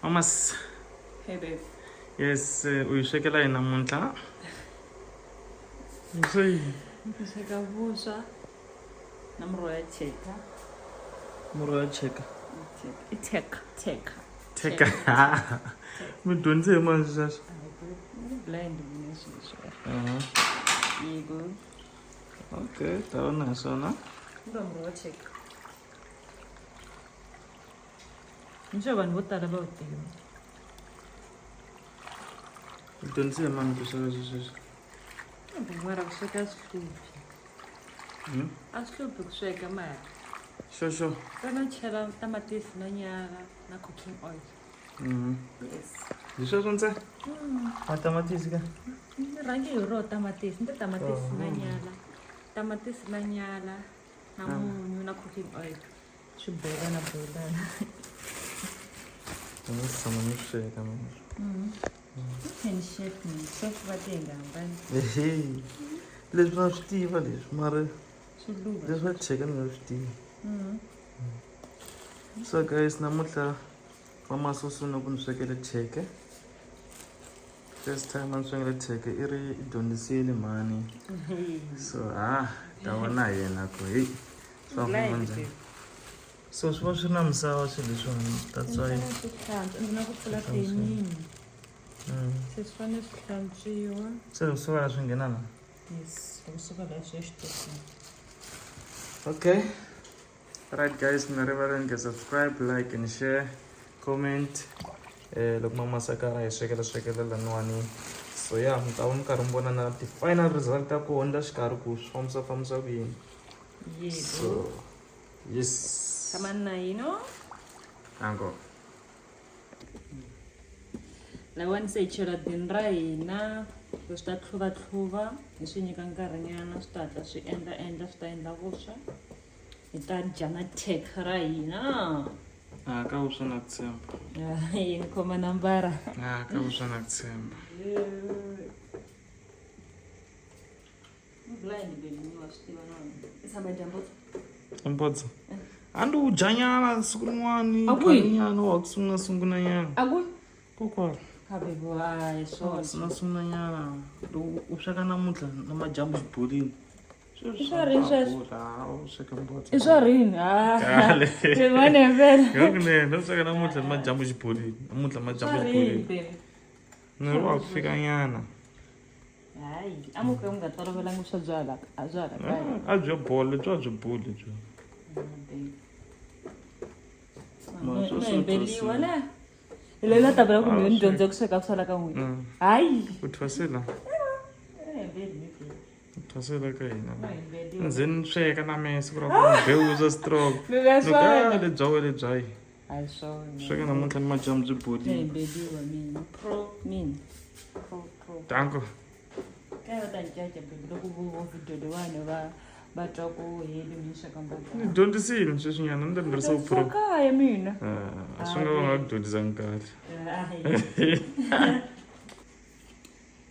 Mamas. Hey babe. Yes, uyishekela yini namuntlha? Useyi. Ngishaka vuswa. Namroya cheka. Muro ya cheka. Teka. Cheka. Mi dyondze hi mani sweswo? Blind ministry. Yego. Okay, ta vona hi swona. Namroya cheka. Nje vanhu vo tala va wu tiva. Mi dyondze hi mani ku sweka sweswo? Mara ku sweka swihluphi. A swihluphi ku sweka mara. Sure. Kana chela tamatisi na nyala na cooking oil. Yes. Hi sweswo ntsena? Matamatisi ka? Rhangi hi ro tamatisi, ni tamatisi na nyala. Tamatisi na nyala na munyu na cooking oil. Swi boilana. Tshama ni sweka mina. Can chef ni chef va tenga hambana. Ehe. Leswi na swi tiva leswi mara Swiluva. leswi va cheka ni nga swi tivi. So guys, namuntlha mama susuna ku ni swekela cheke. First time a ni swekela cheke i ri i dyondzisile mhani. So ta vona hi yena ku hey swa famba njhani. So swi va swi ri na misava swilo leswiwani, that's why. Ndzi na ku pfula tenini. Se swi fanele swi hlantswiwa. Se kusuka la swi nghena la? Yes, kusuka la swi exitokweni. Okay. Alright guys, mi nga rivaleni ku subscribe, like and share, comment. Loko mama sakara hi swekela laniwani. So yeah, mi ta va mi karhi mi vona na ti-final result ta kona la xikarhi ku swi fambisa ku yini. So yes. Kama na yino. Ango. Lawani se hi chela dini ra hina. Swi ta tlhuva. Hi swi nyika nkarhinyana swi ta hatla swi endla swi ta endla vuswa. Hi ta dya na teka ra hina. Ka vuswa na ku tshemba. Hi ni khoma nambara. Ka vuswa na ku tshemba. Blind baby ni wa swi tiva na wena. Isamba dyambu. Ambotsa. Andi u dya nyana siku rin'wani, nyana wa ku sungula nyana. Akui? Kokwala. Habibi hayi swona. Sungula nyana. U sweka namuntlha na madyambu swi bolile. Swa rini sweswo? Sweka mbotsa. I swa rini? Ni vone vele. Yokunene, no sweka namuntlha na madyambu swi bolile. Namuntlha madyambu swi bolile. Ni wa ku fika nyana. Hayi, amuke unga tolovelanga swa byala, a byala kaya. A byo bola, byo boli byo. Beliwa la. Ilela tabela ku ni dyondze ku sweka kusala ka n'wina. Hayi. U thwasela? U thwasela ka hina. Ndzeni sweka na mina siku ra ku bewuza stroke. Loko le bya yi. Hayi swona. Sweka namuntlha ni madyambu byi bolile. Beliwa mina. Pro. Danko. Kaya ta ncaca beli loko vo video lewani va twa ku heli mi sweka mbaka. Ni dyondzisile sweswinyana ni tirhisa u pro. Kaya mina. Swi nga va nga ku dyondzisanga kahle.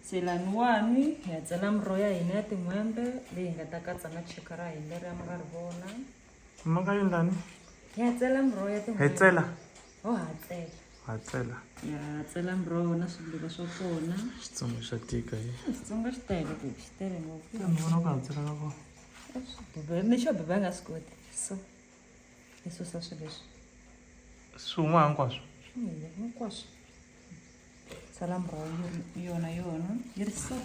Se laniwani hi ya tsala miroho ya hina ya tin'hwembe leyi hi nga ta katsa na cheka ra hina leri mi nga ri vona. Ma nga endlani? Hi ya tsala miroho ya tin'hwembe. Hi tsela? Ha tsela. Ya tsela miroho na swiluva swa kona. Xitsongo xa tika hi. Xitsongo xi tele ku xi tele ngopfu. Ni vona ku ha tsela ka kona. Ni xo bebe a nga swi koti. So hi susa swilo leswi. Swi huma hinkwaswo? Hinkwaswo. Tsala miroho yona yi ri so.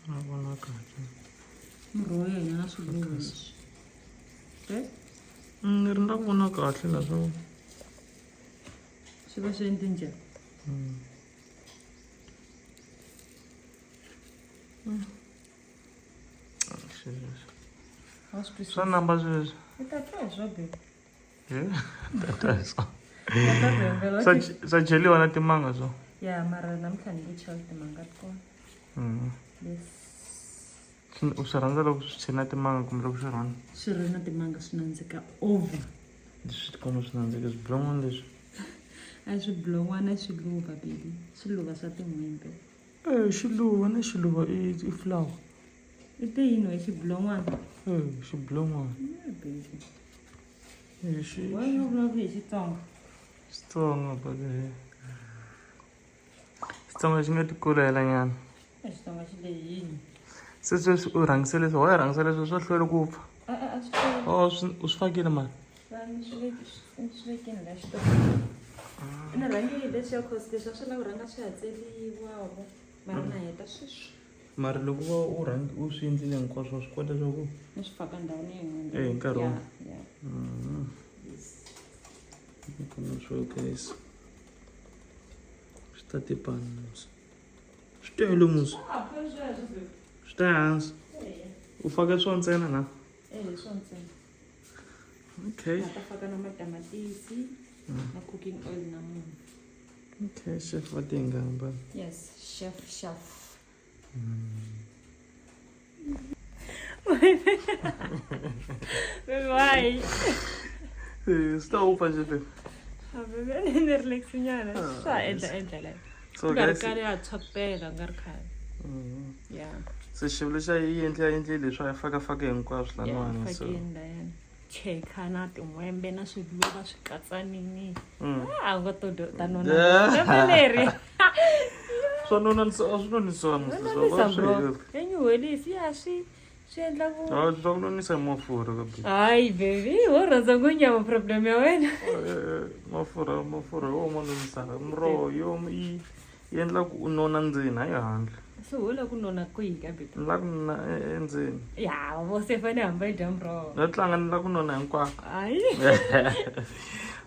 A vona kahle. Miroho ya hina na swiluva leswi. Ni ri na ku vona kahle la swo. Swi va swi endle njhani? Swa namba sweswi. Swa cheliwa na timanga swo. Ya mara namuntlha ni nge chavi timanga ti kona. U swi rhandza loko swi cheli na timanga kumbe loko swi rhandza? Swi ri na timanga swi nandzika over. Swi tikomba swi nandzika swibilon'wana leswi. A hi swibilon'wana i swiluva baby. Swiluva swa tin'hwembe. Xiluva na xiluva i flower. I te yini we xibilon'wana? xiblon'wana Why you vulavula hi Xitsonga? Xitsonga bale Xitsonga xi nga ti kulela nyana Xitsonga xi lehini. se sweswi u rhangise leswi wa yi rhangisa leswi swa hlwela ku pfa A swi u swi fakile mali swi vekini la xitoko. Na rhangi leswi ya cost leswi swi lava rhanga swi hatseliwa mara na heta sweswi. mara loko va u swi endlile hinkwaswo wa swi kota leswaku Ni swi faka ndhawini yin'we. hi nkarhi wa Yes. showcase swi ta tipana musi swi tele musi swi ta hansi u faka swo ntsena na Swo ntsena. okay Ta faka na matamatisi na cooking oil na munyu. okay chef va tingamba Yes, chef. Why? swi ta upfa chef Bebe ni relaxinyana. Swa endla la. so Ngari guys kari ya tshopela ngari khale. Yeah. se xilo lexa yi endle leswi a yi fakafaka hinkwaswo laniwani so Fakenda yana. Cheka na tin'wembe na swiluva swi katsanini. U nga to ta nona. Lembeleri. swa swi nonisiwa musi Enyuhelisi ya swi endla ku. swa ku nonisa hi mafurha ka bi Hayi baby, wo rhandza ku nyama problem ya wena. mafurha yo ma nonisaka miroho yi endla ku u nona ndzeni hayi handle So wula ku nona kwihi ka baby? ni la ku nona endzeni Ya, wo se fane hamba hi dyambu ro. no tlanga ni la ku nona hinkwako Hayi.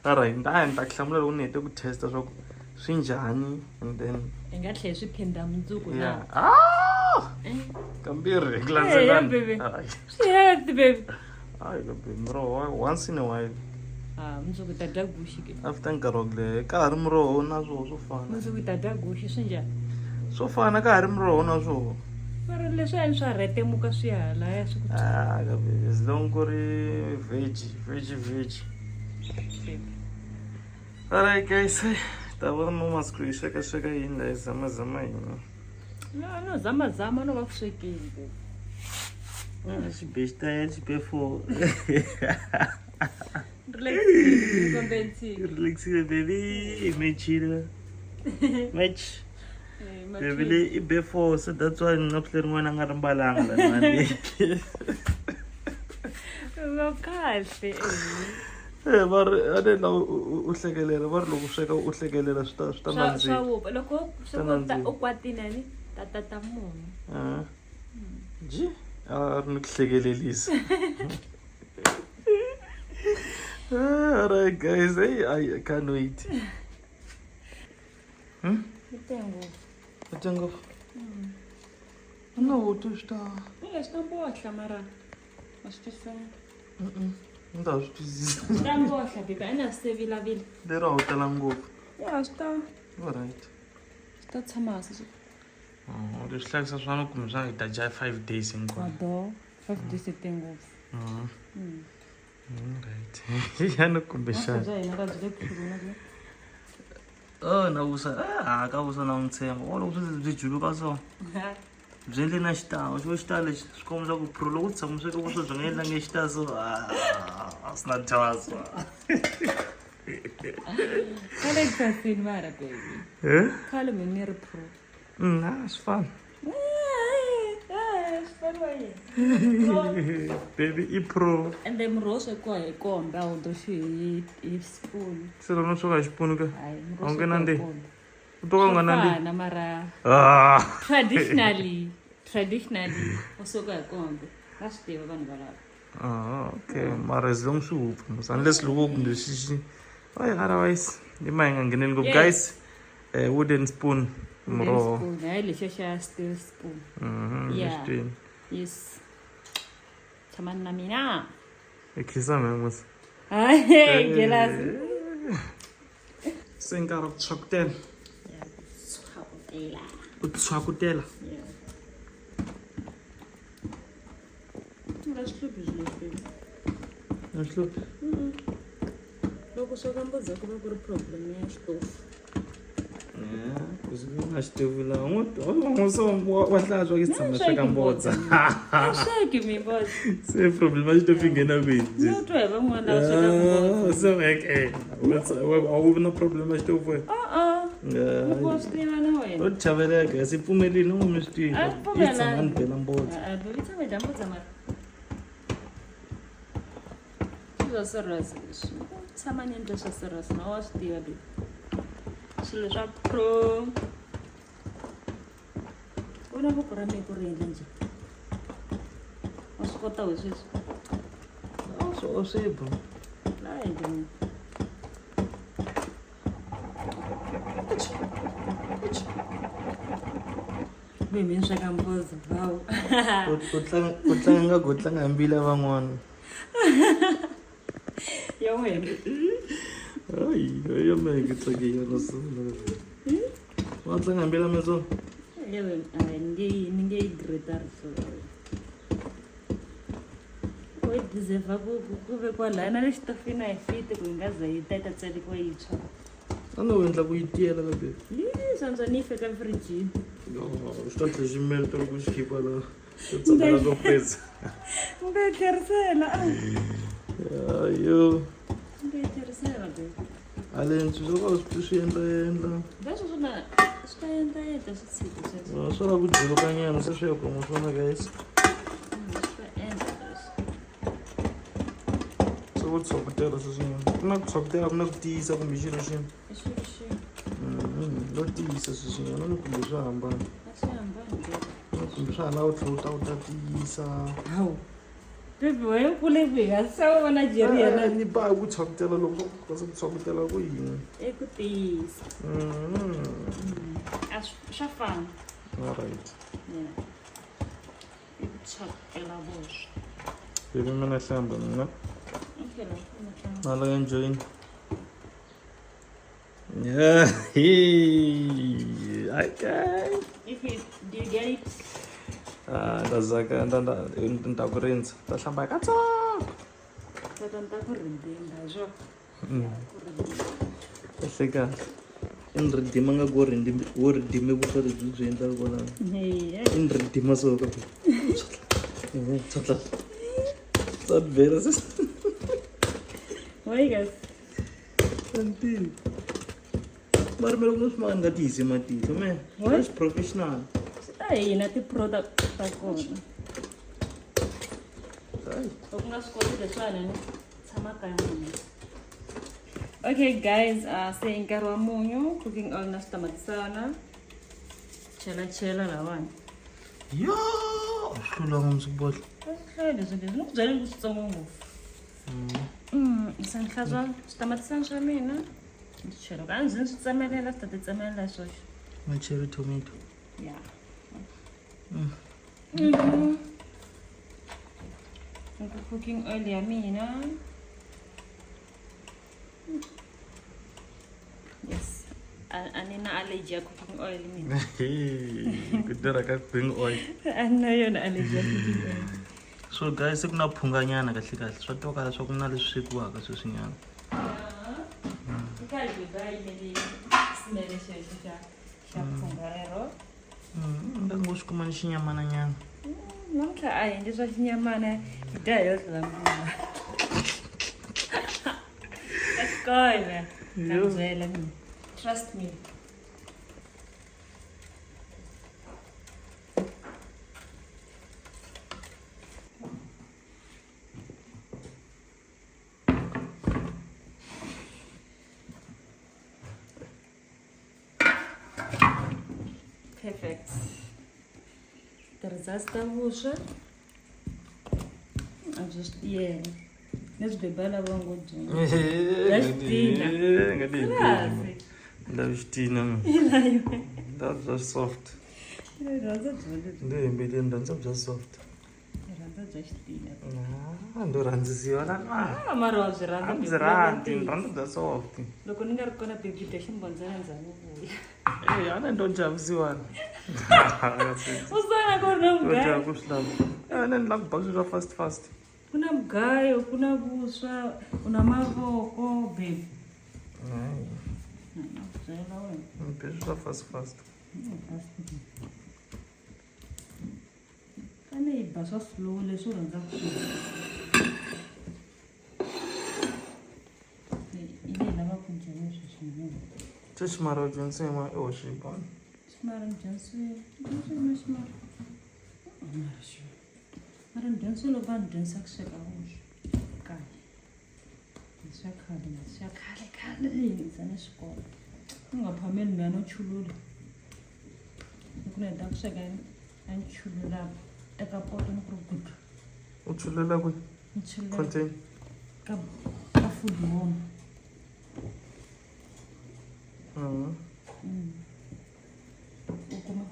alright ni ta ku hlamula loko ni hete ku testa swa ku swi njhani and then Hi nga tlhela swi phinda mundzuku yeah na. kambirhi hi ku Yeah, baby. landzelana Swi healthy baby. hayi ka baby miroho once in a while Mundzuku ta dya gushi ke. after nkarhi wa ku leha ka ha ri miroho na swoho swo fana Mundzuku ta dya gushi swi njhani? swo fana ka ha ri miroho na swoho Mara leswi a ni swa retemuka swi halaya swi ku ka baby as long ku ri veg baby. alright guys ta va no masiku hi sweka yini la hi zamazama yini No zama no va ku swekeni baby. xibe xibefo relaxile baby imechile match baby le i before so that's why ni na pfuleri n'wana a nga ri mbalanga lani Kahle. va ri a ni la u hlekelela va ri loko sweka u hlekelela swi ta nandzika Swa loko u kwatile ni ta munhu. ji a ri ni ku hlekelelisa alright guys hey I can't wait Atengo. No, tu sta. Sta bohla mara. Ma swi twisisa. Non da swi twisisa. Sta bohla baby, a na se vilavila. Lero a wu tala ngopfu. Ya sta Alright. sta tshama se. Leswi hlayisa swona kumbe swa hi ta dya 5 days hinkwayo. Ado 5 days tengo. Alright. Ya no kumbe xana. Swa hina ra byi khuluna ke. Na wusa ka wusa na ntshembo o loko swi byi juluka so byi endle na xitawo xitawo lexi swi komba swa ku phuro loko u tshama sweka vuswa byi nga endlangi xitawo so a swi na thwaso Khale kusasini mara baby. Khale mina ri pro. Swi fana baby i pro And then mroho swekiwa hi kombe a wu doxiwi hi spoon. se loko no swoka hi xipunu ka Hayi a wu nge nandzihi kombe. u twa ka u nga nandzihi Fana mara traditionally u sweka hi kombe. Va swi tiva vanhu valava. okay mara as long swi hupfa unless loko kumbe xixi otherwise i ma hi nga ngheneli ngopfu guys wooden spoon mroho Hayi lexiya xa steel spoon. Yeah. Yes. Tshama na mina. i khisa memosi Hayi jealous. se nkarhi ku tshwakutela u tshwakutela a hluphi Loko sweka mbudza ku va ku ri problem ya xitofu. Kusivina xitofu laha wa hlantswa ke tshama sweka mbodza. Sweki mimbodza. Se problem a xitofu nghena kwihi? No twa hi van'wana lava sweka Se veke. A wu vi na problem a xitofu wena? Loko swi tiva na wena. O chaveleka si pfumelini no mi swi tiva. A pfumela. Yi tshama ni bela mbodza. Loyi tshama dya mbodza mara. Swilo serious leswi. Tshama ni endla swa serious na wa swi tiva loyi. Swilo swa pro. Una voko ra mehe ku ri endla njhani? Wa swi kota hi sweswi? O swi bro. La endla njhani? Mimi ni sweka mbodza wow. U tlanga ku tlanga mbila van'wana. Ya wena. Ai, yo me ke tsakile no solo. Wa tlanga mbila meso? Yewe ninge greater so. Oi deserve ku ve kwala na le xitofini hi fiti ku nga za yi tata tsali ko yi tshwa. Ano wendla ku yitiyela ka be. Sanza ni fika fridge. No, sto tlejimelo to ku skipa la. Tsala go pesa. Nge kersela. Yo. Nge kersela be. Ale ntsuzo ka swi endla. Leswi swona swi ta endla swi tshiki sweswo. No, swo la ku dzilo ka nyana se swi ku mo swona guys. Swi ta endla leswi. So ku tsokotela sweswi. Ku na ku tsokotela ku na ku tiyisa kumbe xilo xin'we. Swi. Lo tiyisa sweswi na no kumbe swi hambana. Swi hambana be. Kumbe swi hala u tlhela u ta tiyisa. Hawu. Baby wena kule biga sa wona Jerry yana Ni ba ku tsokotela loko ku tsokotela ku yini. eku tiyisa. Swa fana. All right. Yeah. Eku chakela vuswa. Baby mina hlamba mina. Okay, la. Mala enjoying. Yeah. Okay. Do you get it? Ndazaka nda ku rinza. Ta hlamba ka tsaka. Tatanta ku rindinga jo. Ehleka. In ridima nga go ridime vuswa lebyi byi endlaka kwala. In ridima so ka. Tsatla. Tsat vera sis. Why guys? Anti. Mara me lo sma nga tisi matito me. That's professional. Ai na ti product ta kona. Ai. Loko nga swi koti leswiwani ni tshama kaya munhu. Okay guys, se nkarhi wa munyu, cooking oil na switamatisana. Chela lawani. Yo, hlula ngumsibodla. Leswi ni ku byela ku switsongo ngopfu. Se ni hlantswa switamatisana swa mina. Ni chela ka ndzi swi tsemelela, swi ta tsemelela swoxo. Ma cherry tomato. Yeah. Cooking oil ya mina. Yes. Anina allergy ya cooking oil mina. Kudera ka cooking oil. Anina yona allergy ya cooking oil. So guys, ku na phunganyana kahle. Swa toka leswaku ku na leswi swekiwaka sweswinyana. Kahle bayi ni smell xexo xa phunga rero. Nda ngo swi kuma ni xinyamana nyana. Namuntlha a hi endli swa xinyamana hi dya hi yotlhe lamuna. That's good. Byela mina. Trust me. Perfect. Teraz wusza. A just let's be better wangu juu. Tina. That's soft. That's soft. Ando randzisiwa la. Mara wa byi rhandza. Rhandza soft. Loko ni nga ri kona baby ta ximbondzana ndzhaku vuya. Ana ndo njavisiwana. Usana ku ri na mugayo. Ku hlamba. Ana ni lava ku baka fast. Ku na mugayo, ku na vuswa, u na mavoko, baby. Byela wena. Mpeswa fast. Fane yi basa slow leswi u rhandzaka swona. Yi leyi lavaka ku dya leswi swinene. Ximara u dyondzise ma i hoxibana. Ximara ni dyondzisile. Na ximara. Mara ni dyondzisile loko va ni dyondzisa ku sweka vuswa. Kaya. Swa khale. Hi zana xikolo. U nga phameli mi ya no chulula. Loko ni heta ku sweka a ni chulula eka poto ni ku ri gudu. U chulela ku Ni chulula contain. ka food warm. U kuma.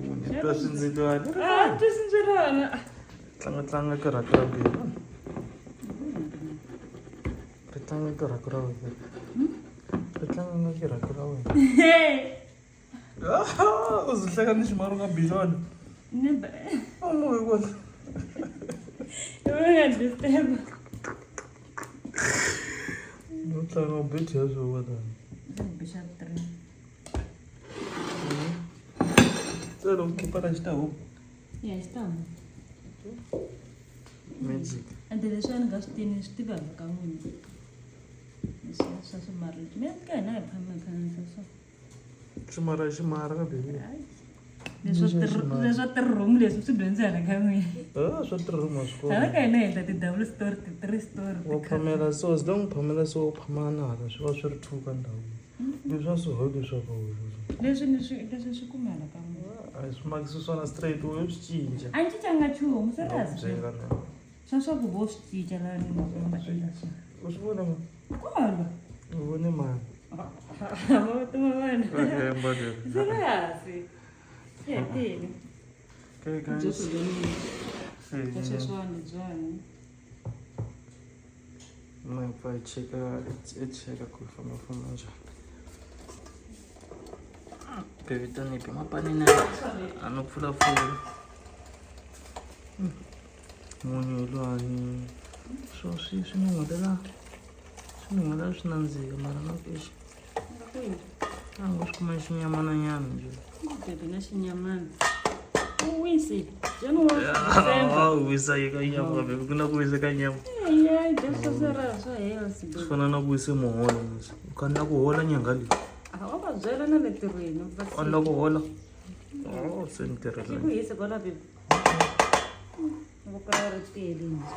Munhu twa swindzilwana. Twisindzilwana. Tlanga karhaka ra wena. Ri tlanga karhaka ra wena. Ri tlanga karhaka ra wena. U zihleka ni ximara nga bilona. Nembe. Moya wona. Nga disturb. No tlanga beti ya swo wena. Bishop 3. Tselo ukipara xitahu. Ya xitamu. Magic. Ande leswi a ni nga swi tivi swi tivaka ka n'wina. Leswi swa swimarili. Mina ka hina hi phamela swa. Ximara ka baby. Leswa ti-room leswi swi dyondzana ka n'wina. Swa tirhuma swikolo. Hala ka hina hi endla ti-double story, ti-3 story. Wa phamela so as long phamela so phamana hala swi va swi ri two ka ndhawu. Leswi swi hoyi leswaku Leswi swi kumela ka n'wina. a swi makisi swona straight u swi cinca. A ni cincanga nchumu, serious. Byela na. Swa ku vo swi cinca laha ni nga endla swona. U swi vona ma? Kwala. U vone mani? Mavito ma wena. Okay, mbadelo. Serious. Hetile. Okay guys. Leswi swona byona. Ma pfa cheka ku famba njhani. Bevitani pe mapanini ano pfula. Munyu lwani. So swi n'welela swi nandzika mara na pexi. A ngo swi kuma xinyamananyana njhe. Bebe na xinyamana. Wisi. January. Wisa yi ka nyama bebe ku na ku wisa ka nyama. Yeah, just swa health. Swi fana na ku wisa muholo. U kanna ku hola nyanga leyi. Va va byela na le tirhweni va U kanna ku hola. Se ni tirhela. ku hisa kwala bebe. Vuka ri tele njhe.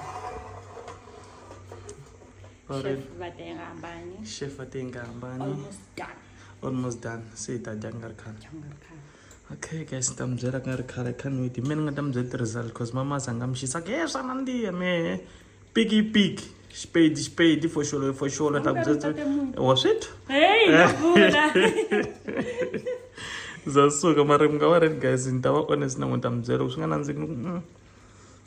Chef atengambani. Almost done. Se ta jangar khan. Okay guys, ta mbyela ka ri khale can't wait. Mina nga ta mi byela result because mama sanga mi xisa ke swa nandiya me. Pig. Spade for sure ta byela. Was it? Hey, ngavula. Zasuka mara mi nga va red guys, ni ta va honest na n'wi ta mi byela ku swi nga nandziki.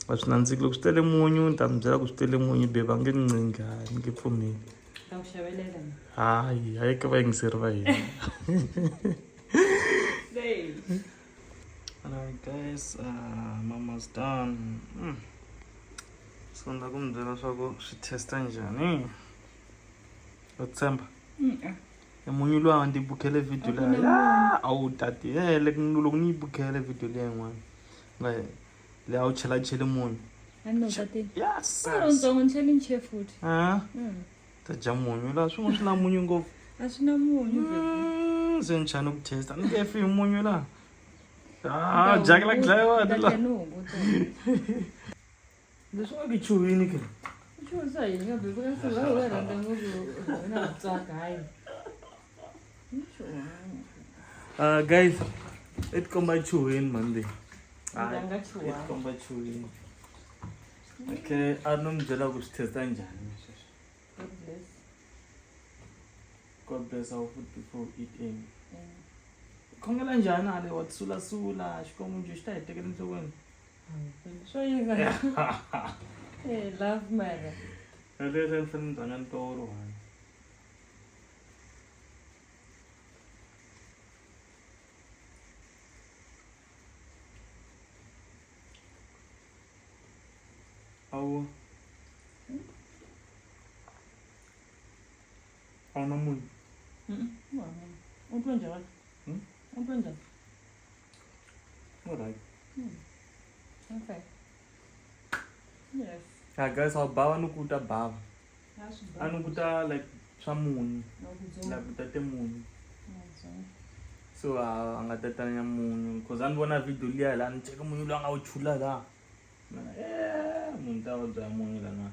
A swi nandziki loko swi tele munyu ni ta mi byela ku swi tele munyu beba nge ncinga ni nge pfumeli. Ta ku xavelela. Hayi ka vayingiseri va hina. Alright guys, mama's done. So ndza ku mi byela swa ku swi testa njhani. U tshemba? Munyu luwa ndi bukhele video leya. Awu tati loko ni bukhele video leya yin'wana. Le a wu chela munyu. Ano tati. Yes. Ntsongo ni tlhela ni chef food. Ta dya munyu laha swin'wana swi na munyu ngopfu. A swi na munyu bebe. Se ni chani ku testa ni nge fi munyu laha. Jack la dlayiwa la. Leswi nga ku chuhini ke. Chuhisa yini bebe ka sala wa rhandza ngopfu na tsaka hayi. Guys, it komba chuhini Monday. Ndanga chuha. It komba chuhini. Okay, a no mi byela ku swi testa njhani. God bless our food before we eat in. Khongela njhani ale wa sulasula xikwembu njhe xi ta hi tekela enhlokweni. Swo yinga. Love mara. Leswi ni fanele ni byanga ntoro one. Awu. awuna munyu. Utwa njani? Utwa njani? Alright. Okay. Yes. Guys, I'll bava nukuta bava. That's Anukuta like samunyu. no Like utate munyu. good. So angatatanya munyu. Cause anibona video liya la nicheka munyu lo angawuchula la. Munhu ta vabya munyu lana.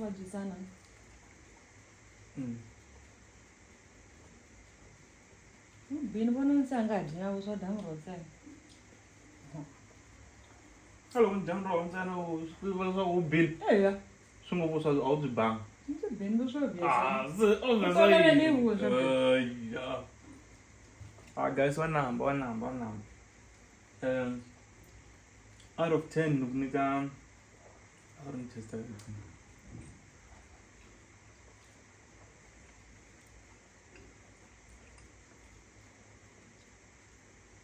Wajisana. Bini vona nsangadi na uswa dangro tsai. Hello, njangro ntsana u bill. Eya. Swingo vuswa awudzi banga. Ndzi bini vuswa bya. Guys, one number. Out of 10, nukunika. I don't test everything.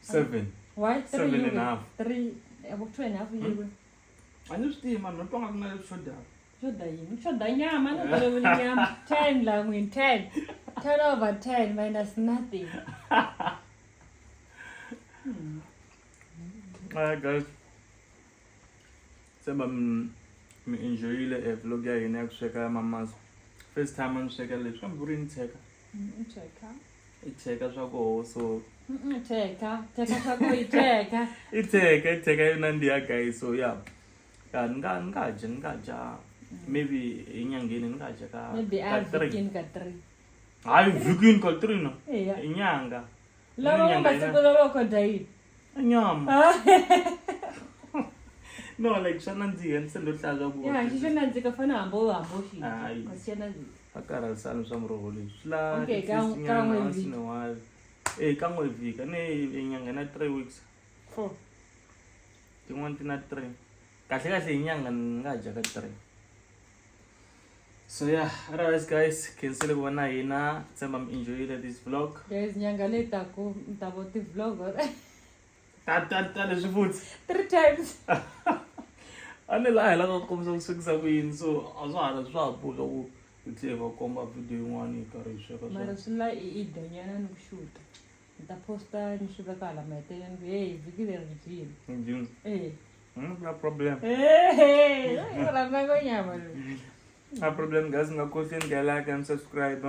Seven. Why? 7.5. 3. About 2.5 years. Understand, man. Not long enough to that. Shoda nyama, no dole nyama. 10 la win 10. 10 over 10 minus nothing. Alright, guys. Sema enjoy ile vlog ya yena kusheka mama's first time ansheka leswi kamburi ni cheka icheka swako so Cheka swako iteka yona ndiya guys so yeah ngaja maybe inyangeni ngaja ka maybe I weekend ka 3. Hayi weekend ka 3 no Yeah. inyanga Lava ngasiku loko dai. Nyama. No, like shana ndziya nsendo hlaza ku. Yeah, xixona ndzi ka fana hambo xi. Hayi. Kasiyana ndzi. Akara sanu swa muroho leswi la Okay, kan'we vhiki. kan'we vhiki ne inyanga na 3 weeks 4. tin'wana ti na 3 kahle inyanga nga dya ka 3 so yeah otherwise guys khensile ku vona hina tshemba mi enjoyile this vlog Guys, nyanga leta ku ntavo ti vlog or ta leswi futhi 3 times. ane la hela ka komisa ku swekisa ku yini so a swa hala swa pfuka ku tlhe va komba video yin'wana yi karhi yi sweka Mara swila i danyana ni kushuta. Nta posta ni swi veka hala mahetele ni hey vhiki leri ri ndini Eh. no problem Hey, ramba go nyama lo. no problem guys nga kohleni ga like and subscribe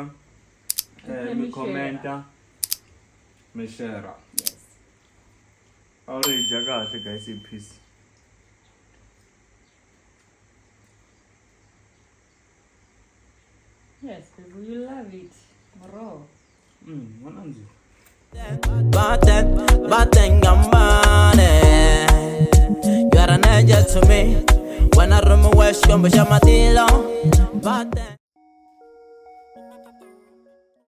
mi commenta mi share Yes. already kahle guys in peace Yes, people, you love it. Raw. Mwananzi. But then I'm money. You are an angel to me. When I run my west, you're my